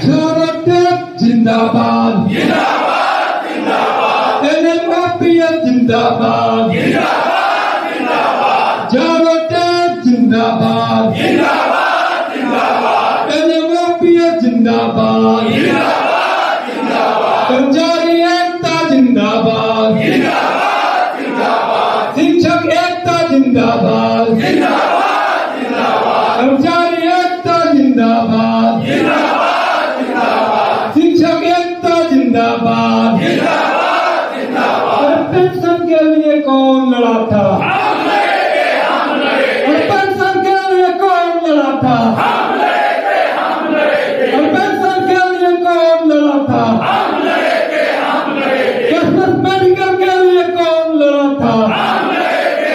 Jarakat Jindabad, जिंदाबाद जिंदाबाद NMAPA Jindabad, जिंदाबाद जिंदाबाद Jarakat Jindabad, जिंदाबाद जिंदाबाद NMAPA Jindabad, जिंदाबाद जिंदाबाद कर्मचारी एकता जिंदाबाद, जिंदाबाद जिंदाबाद शिक्षक एकता जिंदाबाद, जिंदाबाद जिंदाबाद कर्मचारी एकता जिंदाबाद, जिंदाबाद जिंदाबाद शिक्षक एकता जिंदाबाद। जिंदाबाद जिंदाबाद पेंशन के लिए कौन लड़ा था? हम लड़ेंगे पेंशन के लिए कौन लड़ा था? हम लड़ेंगे पेंशन के लिए कौन लड़ा था? हम लड़ेंगे कैशलेस मेडिकल के लिए कौन लड़ा था? हम लड़ेंगे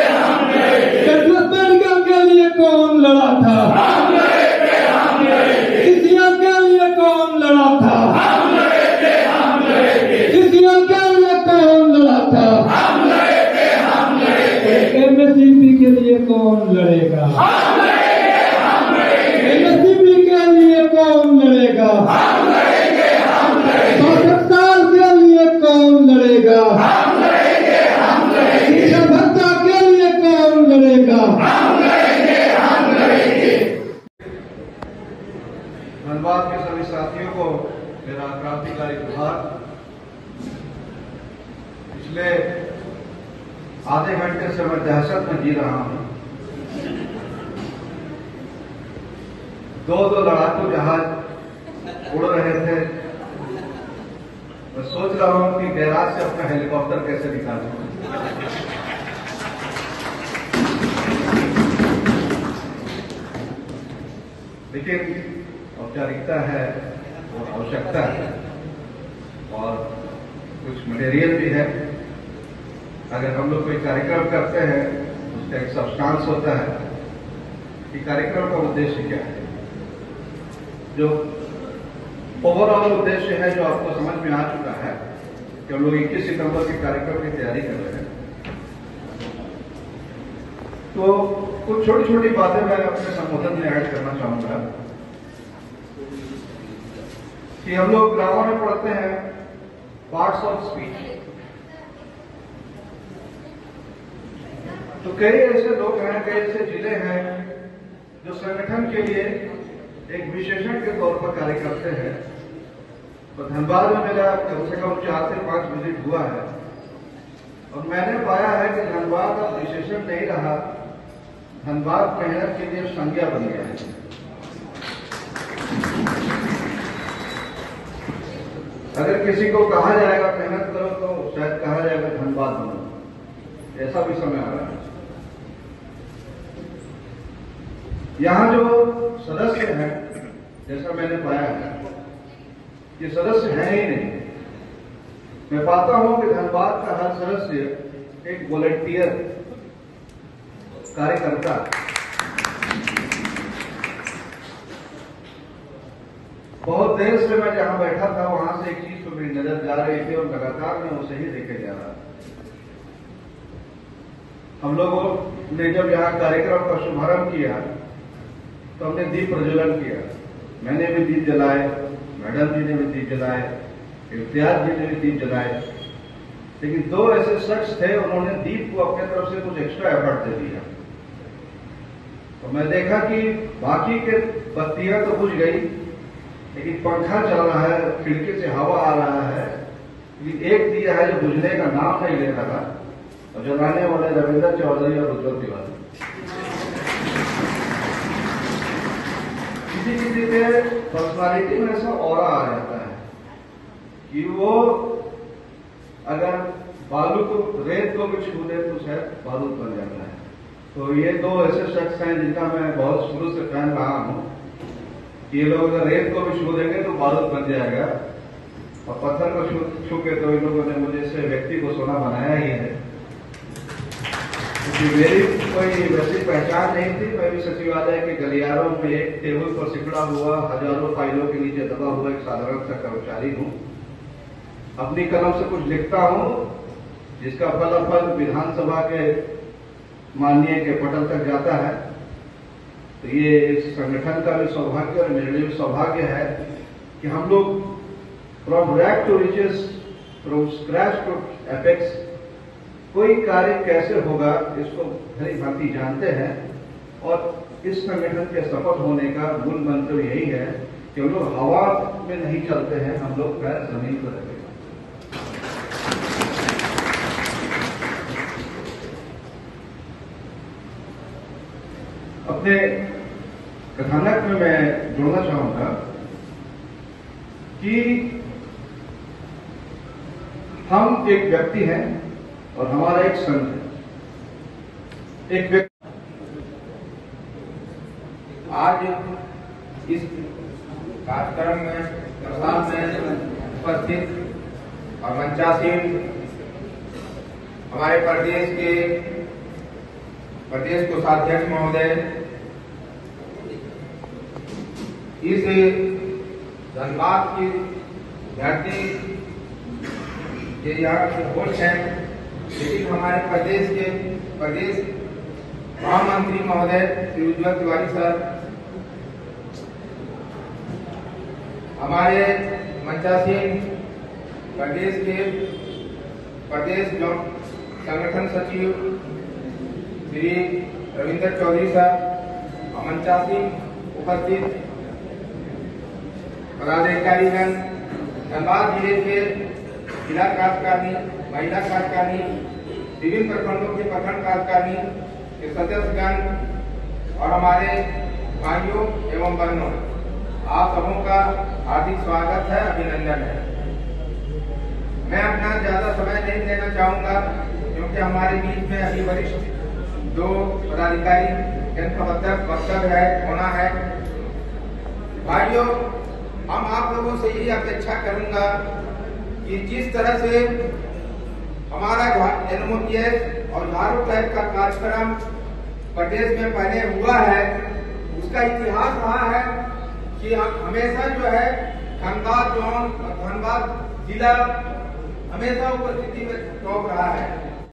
कैशलेस मेडिकल के लिए कौन लड़ा था? हम लड़ेंगे सीसीएल के लिए कौन लड़ा था? हम लड़ेंगे सीसीएल के लिए कौन लड़ा था? हम लड़ेंगे एमएससीपी के लिए कौन लड़ेगा? हम लड़ेंगे एमएससीपी के लिए कौन लड़ेगा? हम लड़ेंगे 62 साल के लिए कौन लड़ेगा? हम लड़ेंगे शिक्षा भत्ता के लिए कौन लड़ेगा? हम लड़ेंगे धन्यवाद के सभी साथियों को मेरा क्रांतिकारी प्रभार। पिछले आधे घंटे से मैं दहशत में जी रहा हूं। दो लड़ाकू जहाज उड़ रहे थे। मैं सोच रहा हूं कि गैराज से अपना हेलीकॉप्टर कैसे निकालूं। लेकिन औपचारिकता है और आवश्यकता है और कुछ मटेरियल भी है। अगर हम लोग कोई कार्यक्रम करते हैं उसका एक सब्सटेंस होता है कि कार्यक्रम का उद्देश्य क्या है। जो ओवरऑल उद्देश्य है जो आपको समझ में आ चुका है कि हम लोग 21 सितंबर के कार्यक्रम की तैयारी कर रहे हैं। तो कुछ छोटी छोटी बातें मैं अपने संबोधन में ऐड करना चाहूंगा कि हम लोग ग्रामों में पढ़ते हैं पार्ट्स ऑफ स्पीच। तो कई ऐसे लोग हैं, कई ऐसे जिले हैं जो संगठन के लिए एक विशेषण के तौर पर कार्य करते हैं। तो धनबाद में मेरा कम से कम 4 से 5 विजिट हुआ है और मैंने पाया है कि धनबाद अब विशेषण नहीं रहा, धनबाद मेहनत के लिए संज्ञा बन गया है। अगर किसी को कहा जाएगा मेहनत करो तो शायद कहा जाएगा धनबाद बनो। ऐसा भी समय आ रहा है। यहां जो सदस्य हैं, जैसा मैंने पाया है, ये सदस्य है ही नहीं। मैं पाता हूं कि धनबाद का हर सदस्य एक वॉलंटियर कार्यकर्ता। बहुत देर से मैं जहां बैठा था वहां से एक चीज तो मेरी नजर जा रही थी और लगातार मैं उसे ही देखे जा रहा था। हम लोगों ने जब यहाँ कार्यक्रम का शुभारंभ किया तो हमने दीप प्रज्वलन किया। मैंने भी दीप जलाए, मैडम जी ने भी दीप जलाए, इम्तियाज जी ने भी दीप जलाए। लेकिन 2 ऐसे शख्स थे, उन्होंने दीप को अपने तरफ से कुछ एक्स्ट्रा एफर्ट दे दिया। तो मैं देखा कि बाकी के बत्तियां तो बुझ गई, लेकिन पंखा चल रहा है, खिड़की से हवा आ रहा है। एक दिया है जो बुझने का नाम नहीं ले रहा और जलाने वाले रविंद्र चौधरी और उज्जवल तिवारी। किसी के पर्सनालिटी में ऐसा ऑरा आ जाता है कि वो अगर बालू को, रेत को भी छू दे तो शायद बारूद बन जाता है। तो ये 2 ऐसे शख्स हैं जिनका मैं बहुत शुरू से फैन रहा हूं कि ये लोग अगर रेत को भी छू देंगे तो बारूद बन जाएगा और पत्थर को छू के तो इन लोगों ने मुझे से व्यक्ति को सोना बनाया ही है। क्योंकि मेरी कोई वैसी पहचान नहीं थी। मैं भी सचिवालय के गलियारों में एक टेबल पर सिकड़ा हुआ, हजारों फाइलों के नीचे दबा हुआ एक साधारण सा कर्मचारी हूं। अपनी कलम से कुछ लिखता हूं जिसका फलाफल विधानसभा के माननीय के पटल तक जाता है। तो ये इस संगठन का भी सौभाग्य और मेरे लिए भी सौभाग्य है कि हम लोग from rag to riches, from scratch to apex, कोई कार्य कैसे होगा इसको भली भांति जानते हैं। और इस संगठन के सफल होने का मूल मंत्र यही है कि हम लोग हवा में नहीं चलते हैं, हम लोग पैर जमीन पर रखते हैं। अपने कथानक में मैं जोड़ना चाहूंगा कि हम एक व्यक्ति हैं और हमारा एक संघ है। एक व्यक्ति आज इस कार्यक्रम में प्रसाद में उपस्थित और मंचासीन हमारे प्रदेश कोषाध्यक्ष महोदय, इस धनबाद की धरती के यहाँ होस्ट हैं, लेकिन हमारे प्रदेश महामंत्री महोदय श्री उज्ज्वल तिवारी सर, हमारे मंचासीन प्रदेश संगठन सचिव श्री रविंद्र चौधरी सर, मंचासीन उपस्थित पदाधिकारीगण, धनबाद जिले के जिला कार्यकारिणी, महिला कार्यकारिणी, विभिन्न प्रखंडों के प्रखंड कार्यकारिणी के सदस्यगण और हमारे भाइयों एवं बहनों, आप सबों का हार्दिक स्वागत है, अभिनंदन है। मैं अपना ज्यादा समय नहीं देना चाहूंगा क्योंकि हमारे बीच में अभी वरिष्ठ दो पदाधिकारी जिनका वक्तव्य होना है। भाइयों, हम आप लोगों से यही अपेक्षा करूंगा कि जिस तरह से हमारा NMOPS और झाड़ू टाइप का कार्यक्रम प्रदेश में पहले हुआ है, उसका इतिहास रहा है कि हमेशा जो है धनबाद जोन और धनबाद जिला हमेशा उपस्थिति में टॉप रहा है।